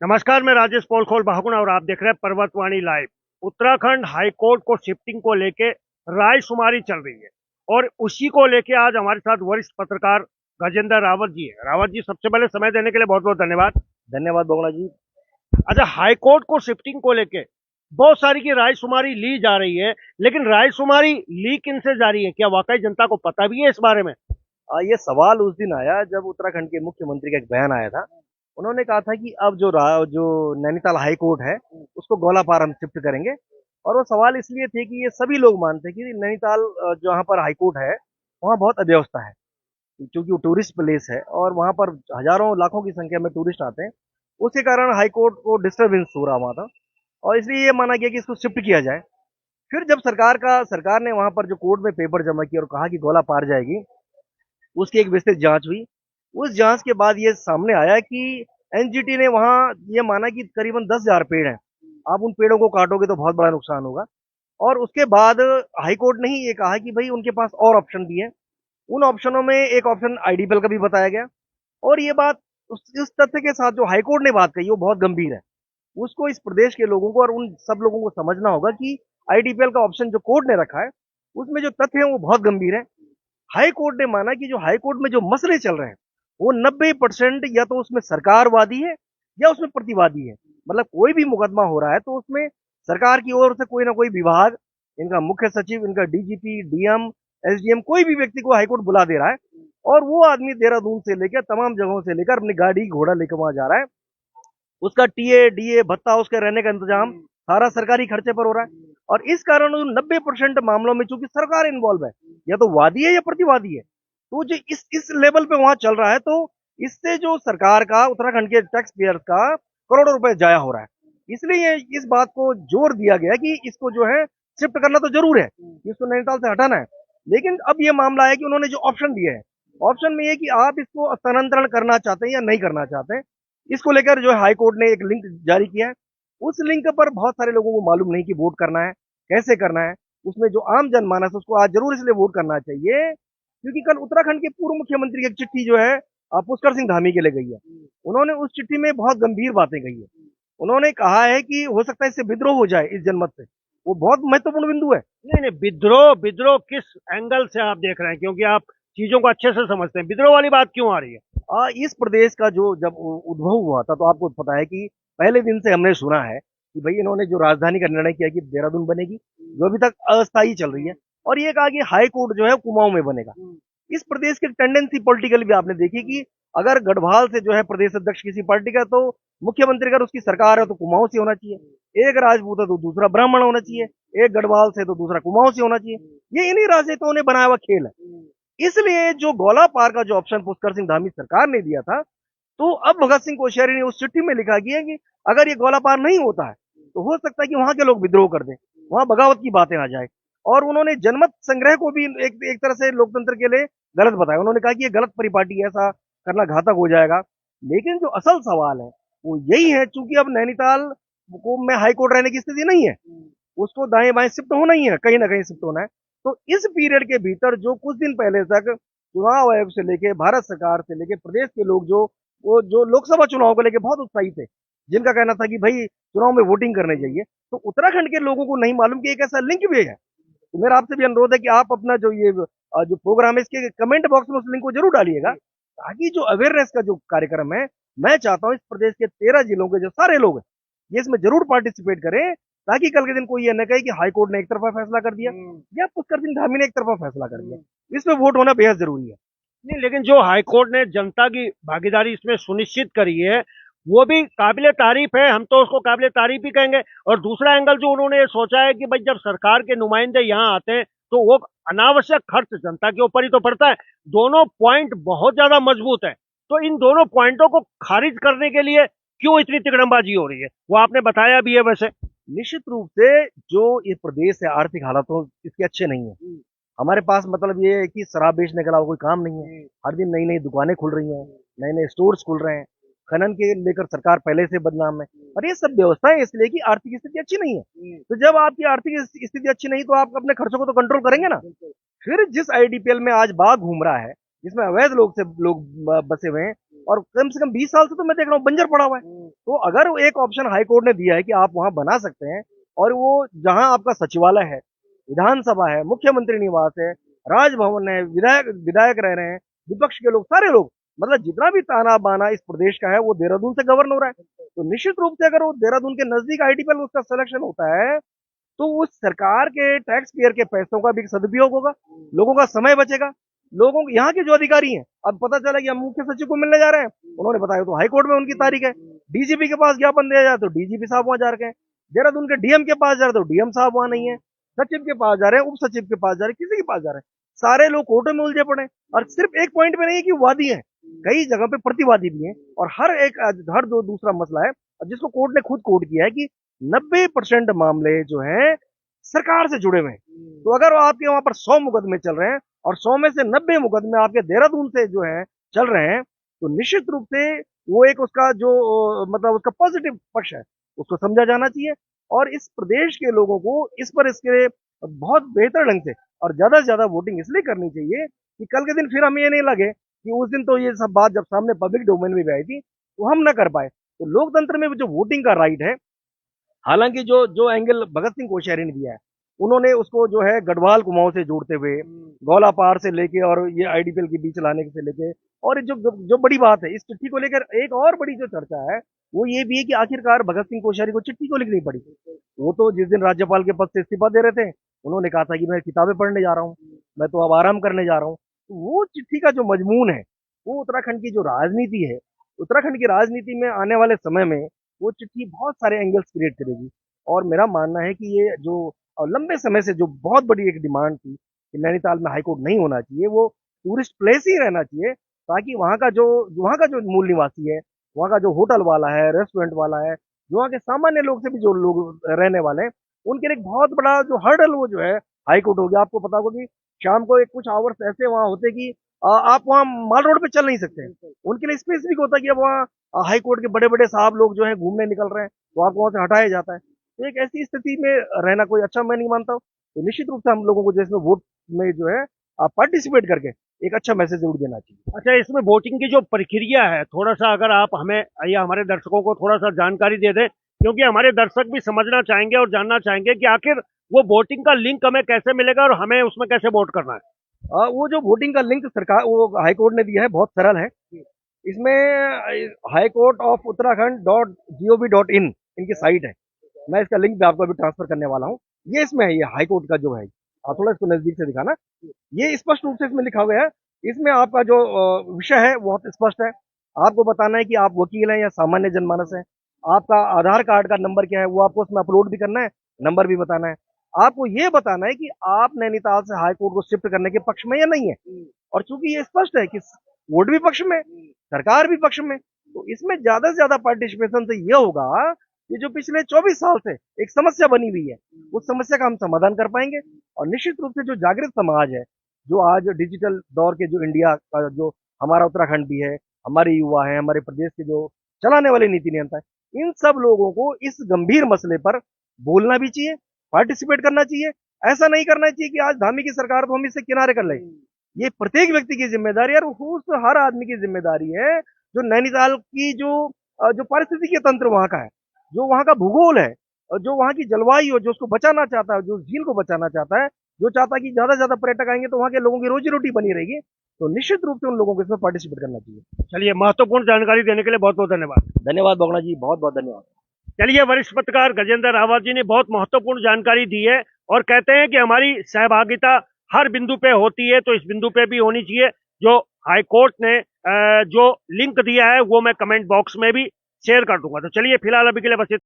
नमस्कार, मैं राजेश पोलखोल बाहुगुणा और आप देख रहे हैं पर्वतवाणी लाइव। उत्तराखंड हाई कोर्ट को शिफ्टिंग को लेके रायशुमारी चल रही है और उसी को लेके आज हमारे साथ वरिष्ठ पत्रकार गजेंद्र रावत जी है। रावत जी, सबसे पहले समय देने के लिए बहुत बहुत धन्यवाद। धन्यवाद बोगला जी। अच्छा, हाई कोर्ट को शिफ्टिंग को लेके बहुत सारी की रायशुमारी ली जा रही है, लेकिन रायशुमारी ली किन से जा रही है? क्या वाकई जनता को पता भी है इस बारे में? ये सवाल उस दिन आया जब उत्तराखंड के मुख्यमंत्री का एक बयान आया था। उन्होंने कहा था कि अब जो नैनीताल हाई कोर्ट है उसको गोलापार हम शिफ्ट करेंगे। और वो सवाल इसलिए थे कि ये सभी लोग मानते हैं कि नैनीताल जहाँ पर हाई कोर्ट है वहाँ बहुत अव्यवस्था है, क्योंकि वो टूरिस्ट प्लेस है और वहाँ पर हजारों लाखों की संख्या में टूरिस्ट आते हैं। उसके कारण हाई कोर्ट को डिस्टर्बेंस हो रहा हुआ था और इसलिए ये माना गया कि इसको शिफ्ट किया जाए। फिर जब सरकार ने वहां पर जो कोर्ट में पेपर जमा किया और कहा कि गोला पार जाएगी, उसकी एक विस्तृत जांच हुई। उस जांच के बाद ये सामने आया कि एनजीटी ने वहां ये माना कि करीबन 10,000 पेड़ हैं। आप उन पेड़ों को काटोगे तो बहुत बड़ा नुकसान होगा। और उसके बाद हाई कोर्ट ने ही ये कहा कि भाई उनके पास और ऑप्शन भी है। उन ऑप्शनों में एक ऑप्शन आईडीपीएल का भी बताया गया। और ये बात इस तथ्य के साथ जो हाई कोर्ट ने बात कही वो बहुत गंभीर है। उसको इस प्रदेश के लोगों को और उन सब लोगों को समझना होगा कि आईडीपीएल का ऑप्शन जो कोर्ट ने रखा है उसमें जो तथ्य है वो बहुत गंभीर है। हाई कोर्ट ने माना कि जो हाई कोर्ट में जो मसले चल रहे हैं वो 90% या तो उसमें सरकारवादी है या उसमें प्रतिवादी है। मतलब कोई भी मुकदमा हो रहा है तो उसमें सरकार की ओर से कोई ना कोई विभाग, इनका मुख्य सचिव, इनका डीजीपी, डीएम, एसडीएम, कोई भी व्यक्ति को हाईकोर्ट बुला दे रहा है। और वो आदमी देहरादून से लेकर तमाम जगहों से लेकर अपनी गाड़ी घोड़ा लेकर वहां जा रहा है। उसका टीए डीए भत्ता, उसके रहने का इंतजाम सारा सरकारी खर्चे पर हो रहा है। और इस कारण 90% मामलों में चूंकि सरकार इन्वॉल्व है, या तो वादी है या प्रतिवादी है, तो जो इस लेवल पे वहां चल रहा है, तो इससे जो सरकार का, उत्तराखंड के टैक्स पेयर का करोड़ों रुपए जाया हो रहा है। इसलिए इस बात को जोर दिया गया कि इसको जो है शिफ्ट करना तो जरूर है, इसको नैनीताल से हटाना है। लेकिन अब ये मामला है कि उन्होंने जो ऑप्शन दिए हैं, ऑप्शन में ये कि आप इसको स्थानांतरण करना चाहते हैं या नहीं करना चाहते हैं। इसको लेकर जो है हाई कोर्ट ने एक लिंक जारी किया है। उस लिंक पर बहुत सारे लोगों को मालूम नहीं कि वोट करना है, कैसे करना है। उसमें जो आम जनमानस है उसको आज जरूर इसलिए वोट करना चाहिए क्योंकि कल उत्तराखंड के पूर्व मुख्यमंत्री की एक चिट्ठी जो है पुष्कर सिंह धामी के लिए गई है। उन्होंने उस चिट्ठी में बहुत गंभीर बातें कही है। उन्होंने कहा है कि हो सकता है इससे विद्रोह हो जाए इस जनमत से। वो बहुत महत्वपूर्ण बिंदु है। नहीं नहीं, विद्रोह विद्रोह किस एंगल से आप देख रहे हैं? क्योंकि आप चीजों को अच्छे से समझते हैं, विद्रोह वाली बात क्यों आ रही है? इस प्रदेश का जो जब उद्भव हुआ था तो आपको पता है कि पहले दिन से हमने सुना है कि भाई इन्होंने जो राजधानी का निर्णय किया कि देहरादून बनेगी, जो अभी तक अस्थायी चल रही है। और ये कहा कि हाई कोर्ट जो है कुमाऊं में बनेगा। इस प्रदेश की टेंडेंसी पॉलिटिकल भी आपने देखी कि अगर गढ़वाल से जो है प्रदेश अध्यक्ष किसी पार्टी का, तो मुख्यमंत्री अगर उसकी सरकार है तो कुमाऊं से होना चाहिए। एक राजपूत है तो दूसरा ब्राह्मण होना चाहिए, एक गढ़वाल से तो दूसरा कुमाऊं से होना चाहिए। ये इन्हीं राजनेताओं ने बनाया हुआ खेल है। इसलिए जो गोला पार का जो ऑप्शन पुष्कर सिंह धामी सरकार ने दिया था, तो अब भगत सिंह कोश्यारी ने उस चिट्ठी में लिखा गया कि अगर ये गोला पार नहीं होता है तो हो सकता है कि वहां के लोग विद्रोह कर दें, वहां बगावत की बातें आ जाए। और उन्होंने जनमत संग्रह को भी एक तरह से लोकतंत्र के लिए गलत बताया। उन्होंने कहा कि ये गलत परिपाटी है, ऐसा करना घातक हो जाएगा। लेकिन जो असल सवाल है वो यही है, चूंकि अब नैनीताल को में हाई कोर्ट रहने की स्थिति नहीं है, उसको दाएं बाएं शिफ्ट होना ही है, कहीं ना कहीं शिफ्ट होना है। तो इस पीरियड के भीतर जो कुछ दिन पहले तक चुनाव आयोग से लेके भारत सरकार से लेके प्रदेश के लोग जो वो जो लोकसभा चुनाव को लेके बहुत उत्साही थे, जिनका कहना था कि भाई चुनाव में वोटिंग करने चाहिए, तो उत्तराखंड के लोगों को नहीं मालूम कि एक ऐसा लिंक भी है। तो मेरा आपसे भी अनुरोध है कि आप अपना जो ये जो प्रोग्राम है इसके कमेंट बॉक्स में उस लिंक को जरूर डालिएगा, ताकि जो अवेयरनेस का जो कार्यक्रम है, मैं चाहता हूँ इस प्रदेश के 13 जिलों के जो सारे लोग हैं ये इसमें जरूर पार्टिसिपेट करें, ताकि कल के दिन कोई ये न कहे कि हाई कोर्ट ने एक तरफा फैसला कर दिया या पुष्कर सिंह धामी ने एक तरफा फैसला कर दिया। इसमें वोट होना बेहद जरूरी है। नहीं, लेकिन जो हाईकोर्ट ने जनता की भागीदारी इसमें सुनिश्चित करी है, वो भी काबिले तारीफ है। हम तो उसको काबिले तारीफ ही कहेंगे। और दूसरा एंगल जो उन्होंने ये सोचा है कि भाई जब सरकार के नुमाइंदे यहाँ आते हैं तो वो अनावश्यक खर्च जनता के ऊपर ही तो पड़ता है। दोनों पॉइंट बहुत ज्यादा मजबूत है। तो इन दोनों पॉइंटों को खारिज करने के लिए क्यों इतनी तिकड़मबाजी हो रही है, वो आपने बताया भी है वैसे। निश्चित रूप से जो ये प्रदेश है आर्थिक हालातों इसके अच्छे नहीं है। हमारे पास मतलब ये है कि शराब बेचने के अलावा कोई काम नहीं है। हर दिन नई नई दुकानें खुल रही हैं, नए नए स्टोर्स खुल रहे हैं। खनन के लेकर सरकार पहले से बदनाम है। और ये सब व्यवस्थाएं इसलिए कि आर्थिक स्थिति अच्छी नहीं है। तो जब आपकी आर्थिक स्थिति अच्छी नहीं तो आप अपने खर्चों को तो कंट्रोल करेंगे ना। फिर जिस आईडीपीएल में आज बाघ घूम रहा है, जिसमें अवैध लोग बसे हुए हैं, और कम से कम 20 साल से तो मैं देख रहा हूँ बंजर पड़ा हुआ है। तो अगर एक ऑप्शन हाई कोर्ट ने दिया है कि आप वहां बना सकते हैं, और वो जहां आपका सचिवालय है, विधानसभा है, मुख्यमंत्री निवास है, राजभवन है, विधायक विधायक रह रहे हैं, विपक्ष के लोग, सारे लोग, मतलब जितना भी ताना बाना इस प्रदेश का है वो देहरादून से गवर्न हो रहा है। तो निश्चित रूप से अगर वो देहरादून के नजदीक आईटीपीएल उसका सिलेक्शन होता है, तो उस सरकार के टैक्स पेयर के पैसों का भी सदुपयोग होगा, लोगों का समय बचेगा। लोगों यहाँ के जो अधिकारी हैं, अब पता चला कि हम मुख्य सचिव को मिलने जा रहे हैं, उन्होंने बताया तो हाई कोर्ट में उनकी तारीख है। डीजीपी के पास ज्ञापन दिया जाए तो डीजीपी साहब वहां जा रहे हैं, देहरादून के डीएम के पास जा रहे तो डीएम साहब वहां नहीं है, सचिव के पास जा रहे हैं, उप सचिव के पास जा रहे हैं, किसी के पास जा रहे हैं, सारे लोग कोर्टों में उलझे पड़े। और सिर्फ एक पॉइंट पे नहीं है कि वादी है, कई जगह पे प्रतिवादी भी हैं। और हर दो दूसरा मसला है जिसको कोर्ट ने खुद कोट किया है कि 90% मामले जो है सरकार से जुड़े हुए हैं। तो अगर आपके वहां पर 100 मुकदमे चल रहे हैं और 100 में से 90 मुकदमे आपके देहरादून से जो है चल रहे हैं, तो निश्चित रूप से वो एक उसका जो मतलब उसका पॉजिटिव पक्ष है उसको समझा जाना चाहिए। और इस प्रदेश के लोगों को इस पर इसके बहुत बेहतर ढंग से और ज्यादा से ज्यादा वोटिंग इसलिए करनी चाहिए कि कल के दिन फिर हमें ये नहीं लगे कि उस दिन तो ये सब बात जब सामने पब्लिक डोमेन में भी आई थी तो हम ना कर पाए। तो लोकतंत्र में जो वोटिंग का राइट है, हालांकि जो जो एंगल भगत सिंह कोश्यारी ने दिया है, उन्होंने उसको जो है गढ़वाल कुमाऊं से जोड़ते हुए गौला पार से लेके और ये आईडीपीएल के बीच लाने से लेके, और जो बड़ी बात है इस चिट्ठी को लेकर, एक और बड़ी जो चर्चा है वो ये भी है कि आखिरकार भगत सिंह कोश्यारी को चिट्ठी क्यों लिखनी पड़ी। वो तो जिस दिन राज्यपाल के पद से इस्तीफा दे रहे थे, उन्होंने कहा था कि मैं किताबें पढ़ने जा रहा हूँ, मैं तो अब आराम करने जा रहा हूँ। तो वो चिट्ठी का जो मजमून है, वो उत्तराखंड की जो राजनीति है, उत्तराखंड की राजनीति में आने वाले समय में वो चिट्ठी बहुत सारे एंगल्स क्रिएट करेगी। और मेरा मानना है कि ये जो लंबे समय से जो बहुत बड़ी एक डिमांड थी कि नैनीताल में हाईकोर्ट नहीं होना चाहिए, वो टूरिस्ट प्लेस ही रहना चाहिए, ताकि वहाँ का जो मूल निवासी है, वहाँ का जो होटल वाला है, रेस्टोरेंट वाला है, जो वहाँ के सामान्य लोग से भी जो लोग रहने वाले हैं, उनके लिए एक बहुत बड़ा जो हर्डल वो जो है हाईकोर्ट हो गया। आपको पता होगा कि शाम को एक कुछ आवर्स ऐसे वहाँ होते कि आप वहाँ माल रोड पे चल नहीं सकते, उनके लिए स्पेसिफिक होता है कि अब वहाँ हाई कोर्ट के बड़े बड़े साहब लोग जो है घूमने निकल रहे हैं, तो आपको वहां से हटाया जाता है। तो एक ऐसी स्थिति में रहना कोई अच्छा मैं नहीं मानता हूँ। तो निश्चित रूप से हम लोगों को जिसमें वोट में जो है पार्टिसिपेट करके एक अच्छा मैसेज जरूर देना चाहिए। अच्छा, इसमें वोटिंग की जो प्रक्रिया है, थोड़ा सा अगर आप हमें या हमारे दर्शकों को थोड़ा सा जानकारी दे दें, क्योंकि हमारे दर्शक भी समझना चाहेंगे और जानना चाहेंगे कि आखिर वो वोटिंग का लिंक हमें कैसे मिलेगा और हमें उसमें कैसे वोट करना है। वो जो वोटिंग का लिंक सरकार वो हाई कोर्ट ने दिया है, बहुत सरल है। इसमें high court of Uttarakhand .gov.in इनकी साइट है, मैं इसका लिंक भी आपको अभी ट्रांसफर करने वाला हूँ। ये इसमें है, ये हाई कोर्ट का जो है, आप थोड़ा इसको नजदीक से दिखाना, ये स्पष्ट रूप से इसमें लिखा हुआ है। इसमें आपका जो विषय है बहुत स्पष्ट है, आपको बताना है कि आप वकील हैं या सामान्य जनमानस है, आपका आधार कार्ड का नंबर क्या है वो आपको उसमें अपलोड भी करना है, नंबर भी बताना है, आपको ये बताना है कि आप नैनीताल से हाई कोर्ट को शिफ्ट करने के पक्ष में या नहीं है। और चूंकि ये स्पष्ट है कि वोट भी पक्ष में, सरकार भी पक्ष में, तो इसमें ज्यादा से ज्यादा पार्टिसिपेशन से ये होगा कि जो पिछले 24 साल से एक समस्या बनी हुई है, उस समस्या का हम समाधान कर पाएंगे। और निश्चित रूप से जो जागृत समाज है, जो आज डिजिटल दौर के जो इंडिया का जो हमारा उत्तराखंड भी है, हमारे युवा है, हमारे प्रदेश के जो चलाने वाले नीति नियंता है, इन सब लोगों को इस गंभीर मसले पर बोलना भी चाहिए, पार्टिसिपेट करना चाहिए। ऐसा नहीं करना चाहिए कि आज धामी की सरकार तो हम इससे किनारे कर लें। ये प्रत्येक व्यक्ति की जिम्मेदारी है और उस हर आदमी की जिम्मेदारी है जो नैनीताल की जो पारिस्थितिकी तंत्र वहां का है, जो वहां का भूगोल है, और जो वहां की जलवायु, जो उसको बचाना चाहता है, जो झील को बचाना चाहता है, जो चाहता है कि ज्यादा से ज्यादा पर्यटक आएंगे तो वहां के लोगों की रोजी रोटी बनी रहेगी, तो निश्चित रूप से उन लोगों को इसमें पार्टिसिपेट करना चाहिए। चलिए, महत्वपूर्ण जानकारी देने के लिए बहुत बहुत धन्यवाद। धन्यवाद बगड़ा जी, बहुत बहुत धन्यवाद। चलिए, वरिष्ठ पत्रकार गजेंद्र रावत जी ने बहुत महत्वपूर्ण जानकारी दी है और कहते हैं कि हमारी सहभागिता हर बिंदु पे होती है, तो इस बिंदु पे भी होनी चाहिए। जो हाईकोर्ट ने जो लिंक दिया है वो मैं कमेंट बॉक्स में भी शेयर कर दूंगा। तो चलिए, फिलहाल अभी के लिए बस